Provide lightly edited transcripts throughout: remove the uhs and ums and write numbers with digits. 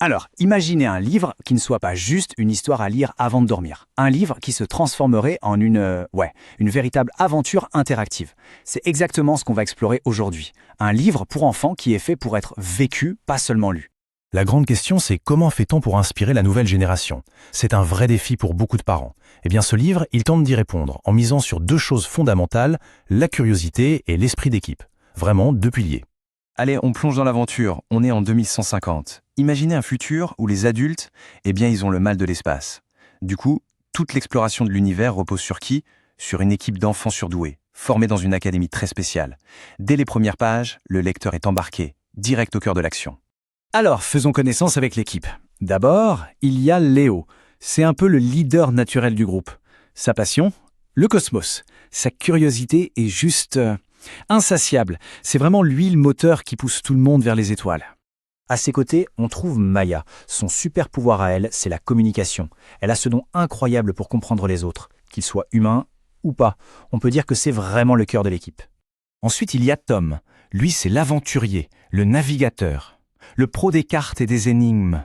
Alors, imaginez un livre qui ne soit pas juste une histoire à lire avant de dormir. Un livre qui se transformerait en une véritable aventure interactive. C'est exactement ce qu'on va explorer aujourd'hui. Un livre pour enfants qui est fait pour être vécu, pas seulement lu. La grande question, c'est comment fait-on pour inspirer la nouvelle génération? C'est un vrai défi pour beaucoup de parents. Eh bien, ce livre, il tente d'y répondre en misant sur deux choses fondamentales, la curiosité et l'esprit d'équipe. Vraiment deux piliers. Allez, on plonge dans l'aventure, on est en 2150. Imaginez un futur où les adultes, ils ont le mal de l'espace. Du coup, toute l'exploration de l'univers repose sur qui? Sur une équipe d'enfants surdoués, formés dans une académie très spéciale. Dès les premières pages, le lecteur est embarqué, direct au cœur de l'action. Alors, faisons connaissance avec l'équipe. D'abord, il y a Léo. C'est un peu le leader naturel du groupe. Sa passion? Le cosmos. Sa curiosité est juste insatiable. C'est vraiment lui le moteur qui pousse tout le monde vers les étoiles. À ses côtés, on trouve Maya. Son super pouvoir à elle, c'est la communication. Elle a ce don incroyable pour comprendre les autres, qu'ils soient humains ou pas. On peut dire que c'est vraiment le cœur de l'équipe. Ensuite, il y a Tom. Lui, c'est l'aventurier, le navigateur, le pro des cartes et des énigmes.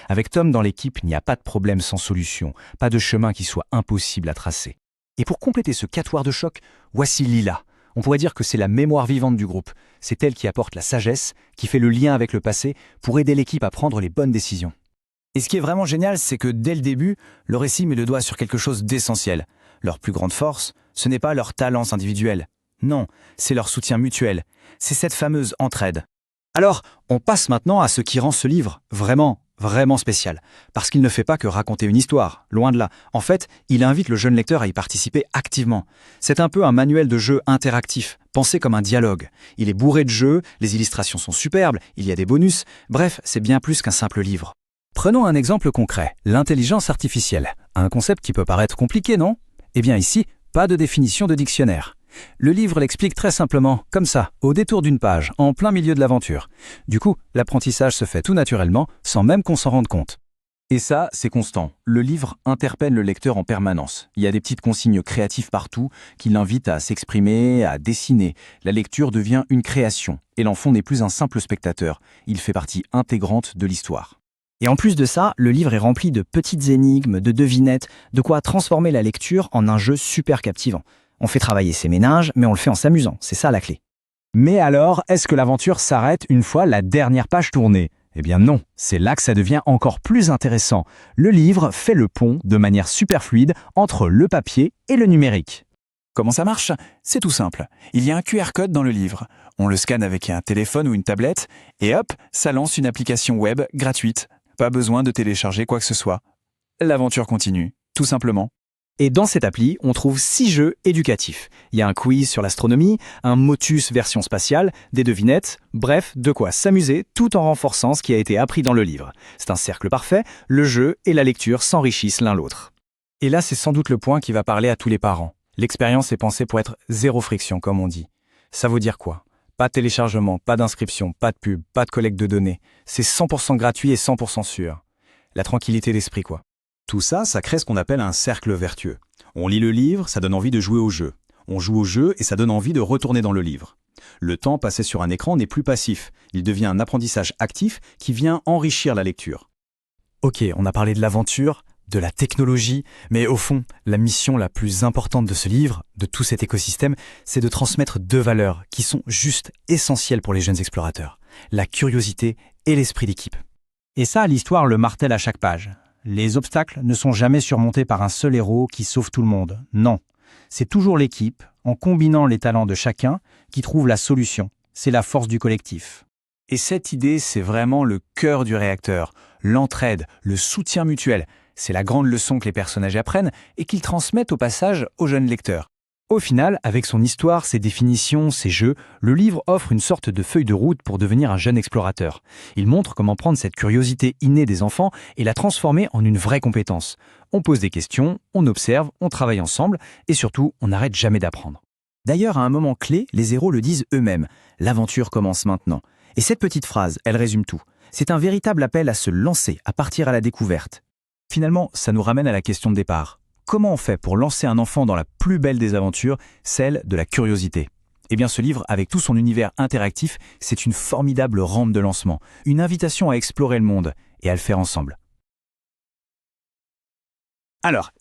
Avec Tom dans l'équipe, il n'y a pas de problème sans solution, pas de chemin qui soit impossible à tracer. Et pour compléter ce quatuor de choc, voici Lila. On pourrait dire que c'est la mémoire vivante du groupe. C'est elle qui apporte la sagesse, qui fait le lien avec le passé pour aider l'équipe à prendre les bonnes décisions. Et ce qui est vraiment génial, c'est que dès le début, le récit met le doigt sur quelque chose d'essentiel. Leur plus grande force, ce n'est pas leurs talents individuels. Non, c'est leur soutien mutuel. C'est cette fameuse entraide. Alors, on passe maintenant à ce qui rend ce livre vraiment spécial. Parce qu'il ne fait pas que raconter une histoire, loin de là. En fait, il invite le jeune lecteur à y participer activement. C'est un peu un manuel de jeu interactif, pensé comme un dialogue. Il est bourré de jeux, les illustrations sont superbes, il y a des bonus. Bref, c'est bien plus qu'un simple livre. Prenons un exemple concret, l'intelligence artificielle. Un concept qui peut paraître compliqué, non? Eh bien ici, pas de définition de dictionnaire. Le livre l'explique très simplement, comme ça, au détour d'une page, en plein milieu de l'aventure. Du coup, l'apprentissage se fait tout naturellement, sans même qu'on s'en rende compte. Et ça, c'est constant. Le livre interpelle le lecteur en permanence. Il y a des petites consignes créatives partout qui l'invitent à s'exprimer, à dessiner. La lecture devient une création, et l'enfant n'est plus un simple spectateur. Il fait partie intégrante de l'histoire. Et en plus de ça, le livre est rempli de petites énigmes, de devinettes, de quoi transformer la lecture en un jeu super captivant. On fait travailler ses ménages, mais on le fait en s'amusant, c'est ça la clé. Mais alors, est-ce que l'aventure s'arrête une fois la dernière page tournée? Eh bien non, c'est là que ça devient encore plus intéressant. Le livre fait le pont, de manière super fluide, entre le papier et le numérique. Comment ça marche? C'est tout simple. Il y a un QR code dans le livre. On le scanne avec un téléphone ou une tablette, et hop, ça lance une application web gratuite. Pas besoin de télécharger quoi que ce soit. L'aventure continue, tout simplement. Et dans cette appli, on trouve 6 jeux éducatifs. Il y a un quiz sur l'astronomie, un motus version spatiale, des devinettes, bref, de quoi s'amuser tout en renforçant ce qui a été appris dans le livre. C'est un cercle parfait, le jeu et la lecture s'enrichissent l'un l'autre. Et là, c'est sans doute le point qui va parler à tous les parents. L'expérience est pensée pour être zéro friction, comme on dit. Ça veut dire quoi? Pas de téléchargement, pas d'inscription, pas de pub, pas de collecte de données. C'est 100% gratuit et 100% sûr. La tranquillité d'esprit, quoi. Tout ça, ça crée ce qu'on appelle un cercle vertueux. On lit le livre, ça donne envie de jouer au jeu. On joue au jeu et ça donne envie de retourner dans le livre. Le temps passé sur un écran n'est plus passif. Il devient un apprentissage actif qui vient enrichir la lecture. Ok, on a parlé de l'aventure, de la technologie, mais au fond, la mission la plus importante de ce livre, de tout cet écosystème, c'est de transmettre 2 valeurs qui sont juste essentielles pour les jeunes explorateurs. La curiosité et l'esprit d'équipe. Et ça, l'histoire le martèle à chaque page. Les obstacles ne sont jamais surmontés par un seul héros qui sauve tout le monde. Non, c'est toujours l'équipe, en combinant les talents de chacun, qui trouve la solution. C'est la force du collectif. Et cette idée, c'est vraiment le cœur du réacteur. L'entraide, le soutien mutuel. C'est la grande leçon que les personnages apprennent et qu'ils transmettent au passage aux jeunes lecteurs. Au final, avec son histoire, ses définitions, ses jeux, le livre offre une sorte de feuille de route pour devenir un jeune explorateur. Il montre comment prendre cette curiosité innée des enfants et la transformer en une vraie compétence. On pose des questions, on observe, on travaille ensemble et surtout, on n'arrête jamais d'apprendre. D'ailleurs, à un moment clé, les héros le disent eux-mêmes. L'aventure commence maintenant. Et cette petite phrase, elle résume tout. C'est un véritable appel à se lancer, à partir à la découverte. Finalement, ça nous ramène à la question de départ. Comment on fait pour lancer un enfant dans la plus belle des aventures, celle de la curiosité? Eh bien, ce livre, avec tout son univers interactif, c'est une formidable rampe de lancement, une invitation à explorer le monde. et à le faire ensemble. Alors,